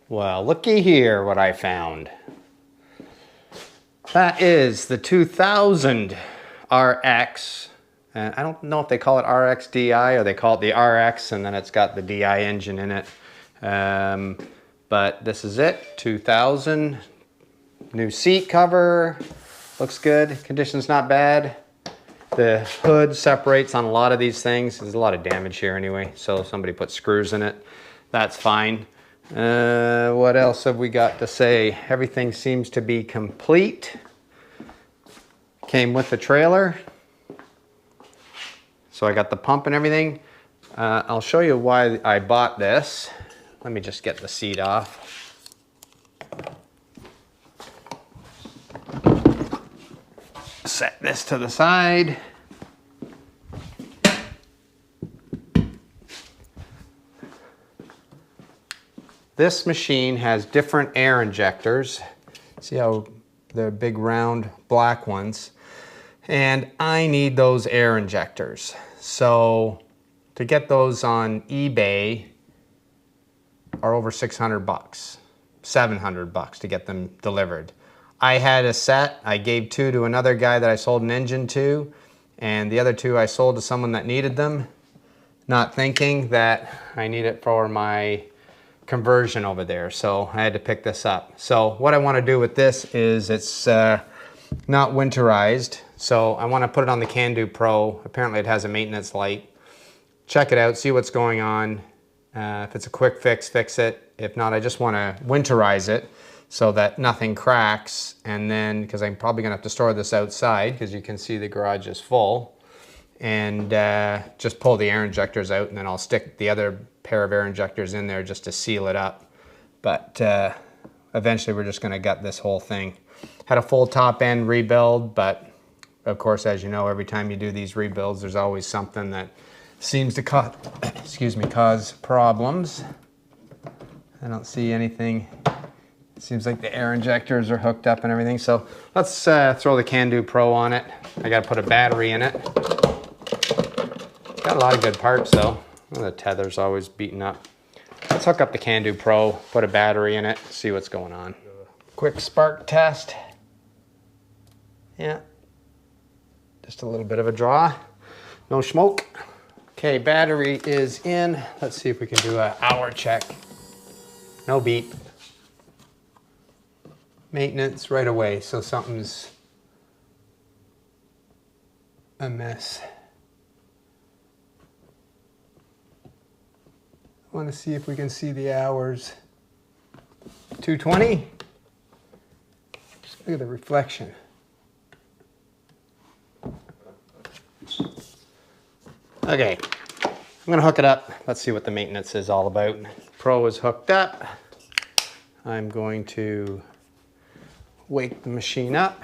Well, looky here what I found. That is the 2000 RX. And I don't know if they call it RXDI or they call it the RX and then it's got the DI engine in it. But this is it, 2000. New seat cover, looks good. Condition's not bad. The hood separates on a lot of these things. There's a lot of damage here anyway, so somebody put screws in it. That's fine. What else have we got to say? Everything seems to be complete. Came with the trailer. So I got the pump and everything. I'll show you why I bought this. Let me just get the seat off. Set this to the side. This machine has different air injectors. See how they're big round black ones? And I need those air injectors. So to get those on eBay are over 600 bucks, 700 bucks to get them delivered. I had a set, I gave 2 to another guy that I sold an engine to, and the other 2 I sold to someone that needed them, not thinking that I need it for my conversion over there, so I had to pick this up. So what I want to do with this is it's not winterized, so I want to put it on the Seadoo Pro. Apparently it has a maintenance light. Check it out, see what's going on. If it's a quick fix, fix it. If not, I just want to winterize it so that nothing cracks, and then, because I'm probably gonna have to store this outside because you can see the garage is full, and just pull the air injectors out, and then I'll stick the other pair of air injectors in there just to seal it up. But eventually we're just gonna gut this whole thing. Had a full top end rebuild, but of course, as you know, every time you do these rebuilds, there's always something that seems to cause problems. I don't see anything. Seems like the air injectors are hooked up and everything. So let's throw the Seadoo Pro on it. I gotta put a battery in it. Got a lot of good parts though. The tether's always beaten up. Let's hook up the Seadoo Pro, put a battery in it, see what's going on. Quick spark test. Yeah, just a little bit of a draw. No smoke. Okay, battery is in. Let's see if we can do an hour check. No beep. Maintenance right away, so something's amiss. I want to see if we can see the hours. 2:20. Look at the reflection. Okay, I'm gonna hook it up. Let's see what the maintenance is all about. Pro is hooked up. I'm going to wake the machine up.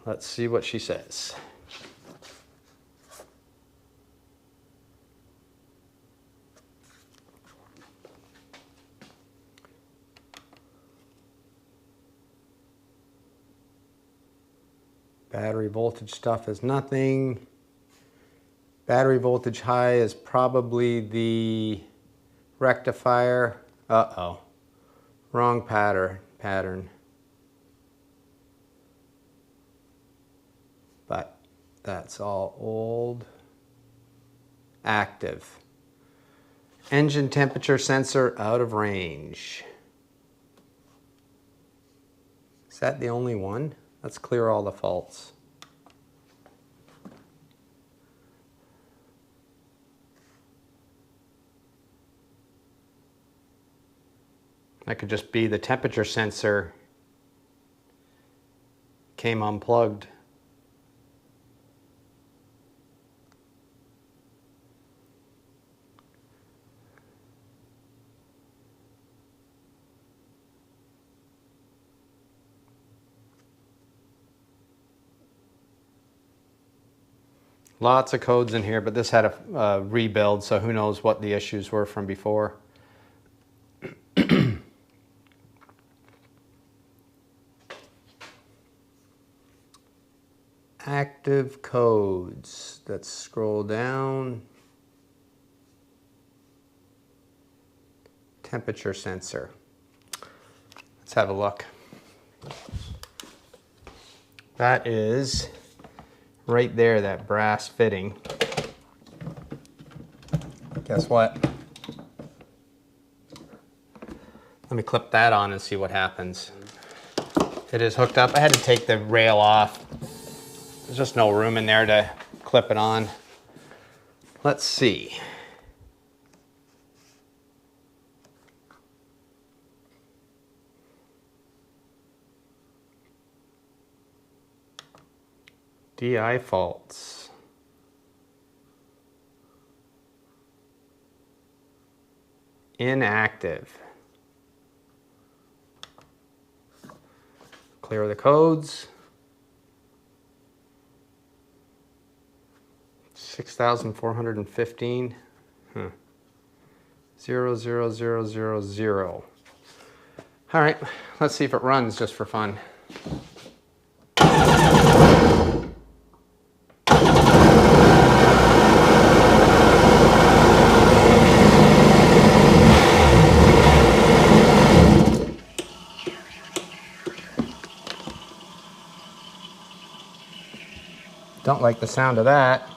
Let's see what she says. Battery voltage stuff is nothing. Battery voltage high is probably the rectifier. Uh-oh, wrong pattern. But that's all old. Active. Engine temperature sensor out of range. Is that the only one? Let's clear all the faults. That could just be the temperature sensor came unplugged. Lots of codes in here, but this had a rebuild, so who knows what the issues were from before. active codes. Let's scroll down. Temperature sensor. Let's have a look. That is right there, that brass fitting. Guess what? Let me clip that on and see what happens. It is hooked up. I had to take the rail off. There's just no room in there to clip it on. Let's see. DI faults. Inactive. Clear the codes. 6,415. 00000. All right, let's see if it runs just for fun. Don't like the sound of that.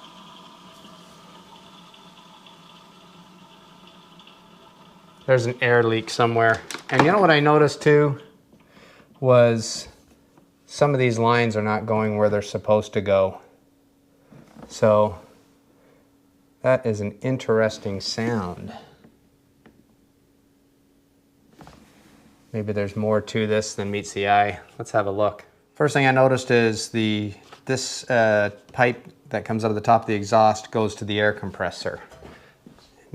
There's an air leak somewhere. And you know what I noticed too? Was some of these lines are not going where they're supposed to go. So that is an interesting sound. Maybe there's more to this than meets the eye. Let's have a look. First thing I noticed is this pipe that comes out of the top of the exhaust goes to the air compressor.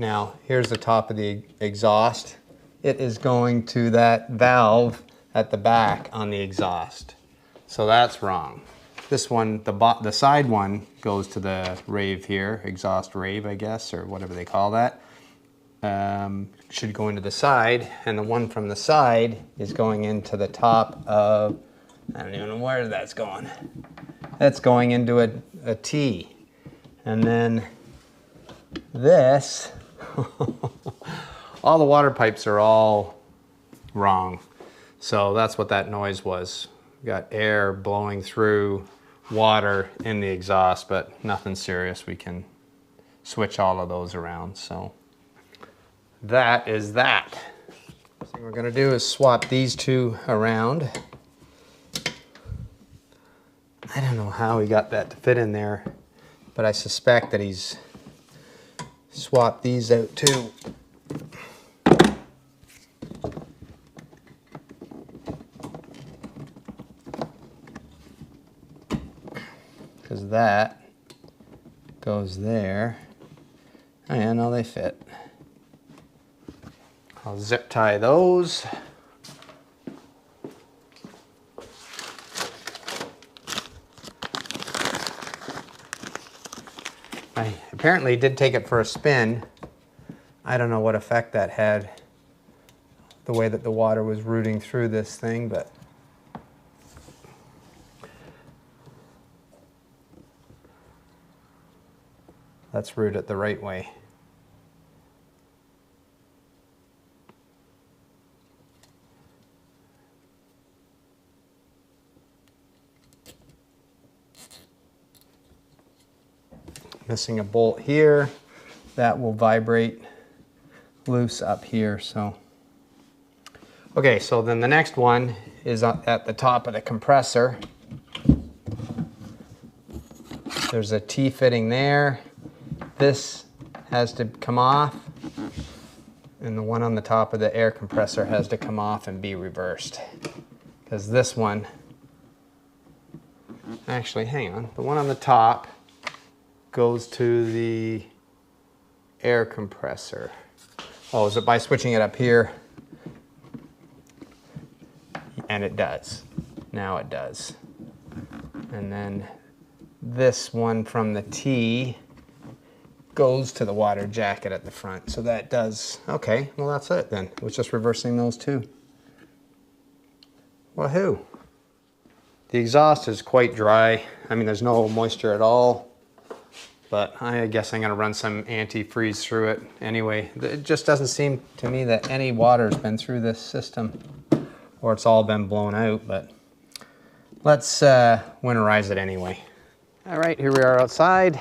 Now, here's the top of the exhaust. It is going to that valve at the back on the exhaust. So that's wrong. This one, the side one, goes to the rave here, exhaust rave, I guess, or whatever they call that. Should go into the side, and the one from the side is going into the top of, I don't even know where that's going. That's going into a T. And then this, all the water pipes are all wrong. So that's what that noise was. We got air blowing through water in the exhaust, but nothing serious. We can switch all of those around. So that is that. First thing we're gonna do is swap these two around. I don't know how he got that to fit in there, but I suspect that he's swapped these out too. Because that goes there. Oh yeah, no, they fit. I'll zip tie those. I apparently did take it for a spin. I don't know what effect that had, the way that the water was rooting through this thing, but let's root it the right way. Missing a bolt here. That will vibrate loose up here, so. Okay, so then the next one is at the top of the compressor. There's a T fitting there. This has to come off, and the one on the top of the air compressor has to come off and be reversed. Because this one, actually, hang on, the one on the top goes to the air compressor. Oh, is it by switching it up here? And it does. Now it does. And then this one from the T goes to the water jacket at the front. So that does, okay, well that's it then. It was just reversing those two. Woohoo. The exhaust is quite dry. I mean, there's no moisture at all, but I guess I'm gonna run some antifreeze through it anyway. It just doesn't seem to me that any water's been through this system, or it's all been blown out, but let's winterize it anyway. All right, here we are outside.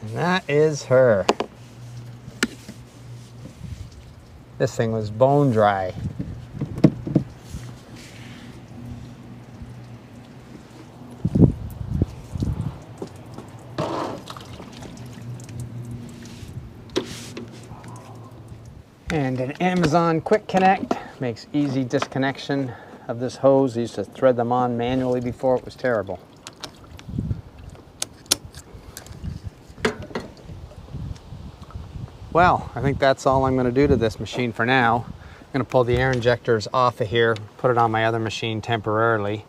And that is her. This thing was bone dry. And an Amazon Quick Connect makes easy disconnection of this hose. I used to thread them on manually before. It was terrible. Well, I think that's all I'm going to do to this machine for now. I'm going to pull the air injectors off of here, put it on my other machine temporarily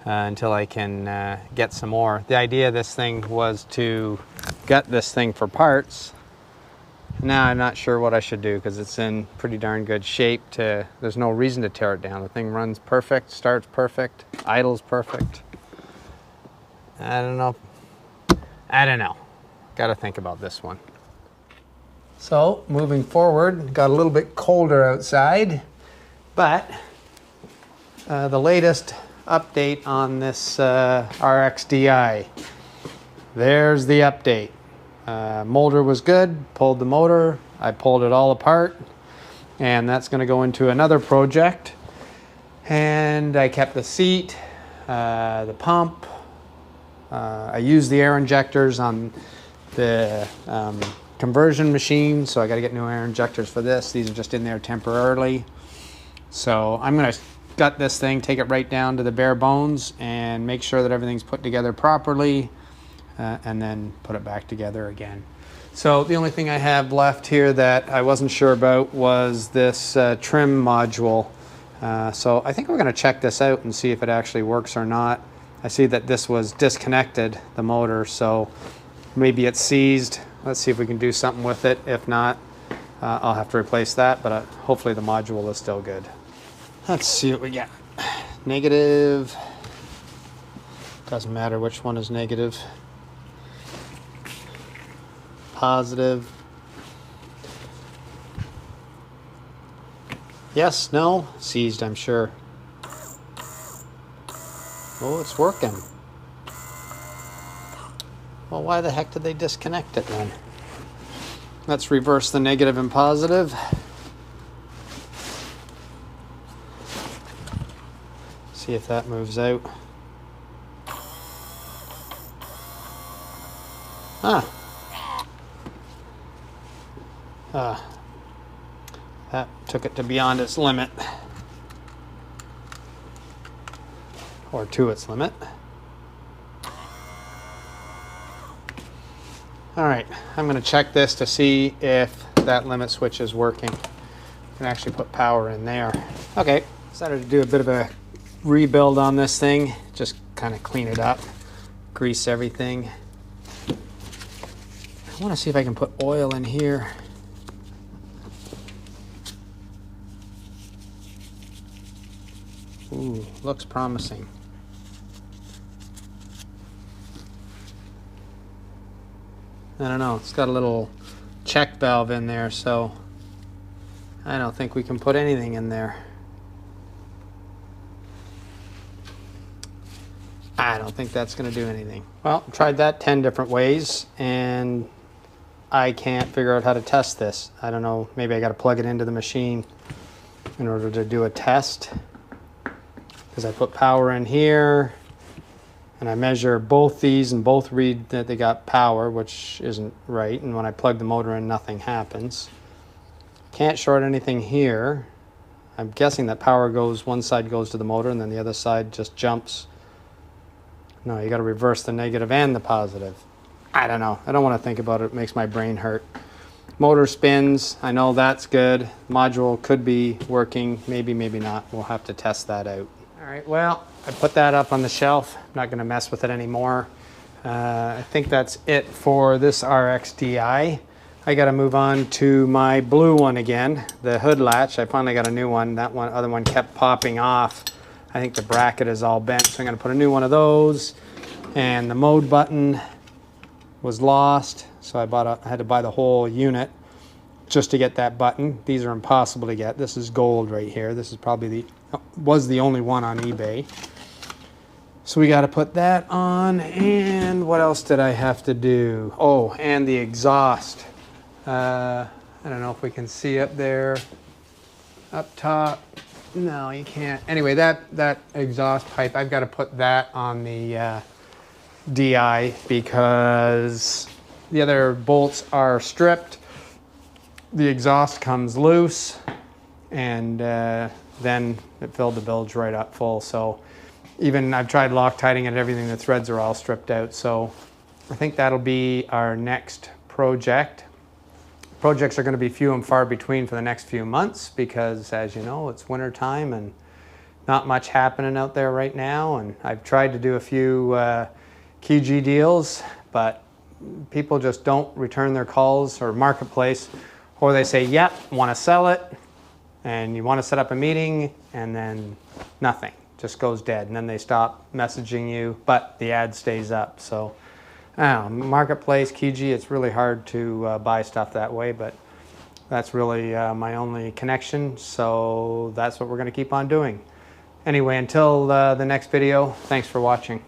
until I can get some more. The idea of this thing was to gut this thing for parts. Now I'm not sure what I should do because it's in pretty darn good shape. There's no reason to tear it down. The thing runs perfect, starts perfect, idles perfect. I don't know. Got to think about this one. So moving forward, got a little bit colder outside, but the latest update on this RXDI. There's the update. Molder was good, pulled the motor, I pulled it all apart, and that's going to go into another project. And I kept the seat, the pump, I used the air injectors on the conversion machine, so I got to get new air injectors for this. These are just in there temporarily. So I'm going to gut this thing, take it right down to the bare bones, and make sure that everything's put together properly, and then put it back together again. So the only thing I have left here that I wasn't sure about was this trim module. So I think we're going to check this out and see if it actually works or not. I see that this was disconnected, the motor, so maybe it's seized. Let's see if we can do something with it. If not, I'll have to replace that, but hopefully the module is still good. Let's see what we got. Negative. Doesn't matter which one is negative. Positive. Yes, no, seized, I'm sure. Oh, it's working. Well, why the heck did they disconnect it then? Let's reverse the negative and positive. See if that moves out. That took it to beyond its limit. Or to its limit. Alright, I'm going to check this to see if that limit switch is working. I can actually put power in there. Okay, decided to do a bit of a rebuild on this thing. Just kind of clean it up, grease everything. I want to see if I can put oil in here. Ooh, looks promising. I don't know, it's got a little check valve in there, so I don't think we can put anything in there. I don't think that's going to do anything. Well, tried that 10 different ways, and I can't figure out how to test this. I don't know, maybe I got to plug it into the machine in order to do a test. Because I put power in here, and I measure both these, and both read that they got power, which isn't right. And when I plug the motor in, nothing happens. Can't short anything here. I'm guessing that power goes, one side goes to the motor, and then the other side just jumps. No, you got to reverse the negative and the positive. I don't know. I don't want to think about it. It makes my brain hurt. Motor spins. I know that's good. Module could be working. Maybe, maybe not. We'll have to test that out. All right, well, I put that up on the shelf. I'm not going to mess with it anymore. I think that's it for this RXDI. I got to move on to my blue one again, the hood latch. I finally got a new one. That one, other one kept popping off. I think the bracket is all bent, so I'm going to put a new one of those. And the mode button was lost, so I had to buy the whole unit just to get that button. These are impossible to get. This is gold right here. This is probably was the only one on eBay. So we got to put that on. And what else did I have to do? Oh, and the exhaust. I don't know if we can see up there, up top. No, you can't. Anyway, that exhaust pipe, I've got to put that on the DI because the other bolts are stripped. The exhaust comes loose, and then it filled the bilge right up full. So even I've tried Loctiting it, everything, the threads are all stripped out. So I think that'll be our next project. Projects are going to be few and far between for the next few months because, as you know, it's winter time and not much happening out there right now. And I've tried to do a few KG deals, but people just don't return their calls, or marketplace, or they say, yep, want to sell it, and you want to set up a meeting, and then nothing, just goes dead, and then they stop messaging you, but the ad stays up. So I don't know, marketplace, KG, it's really hard to buy stuff that way, but that's really my only connection, so that's what we're going to keep on doing. Anyway, until the next video, thanks for watching.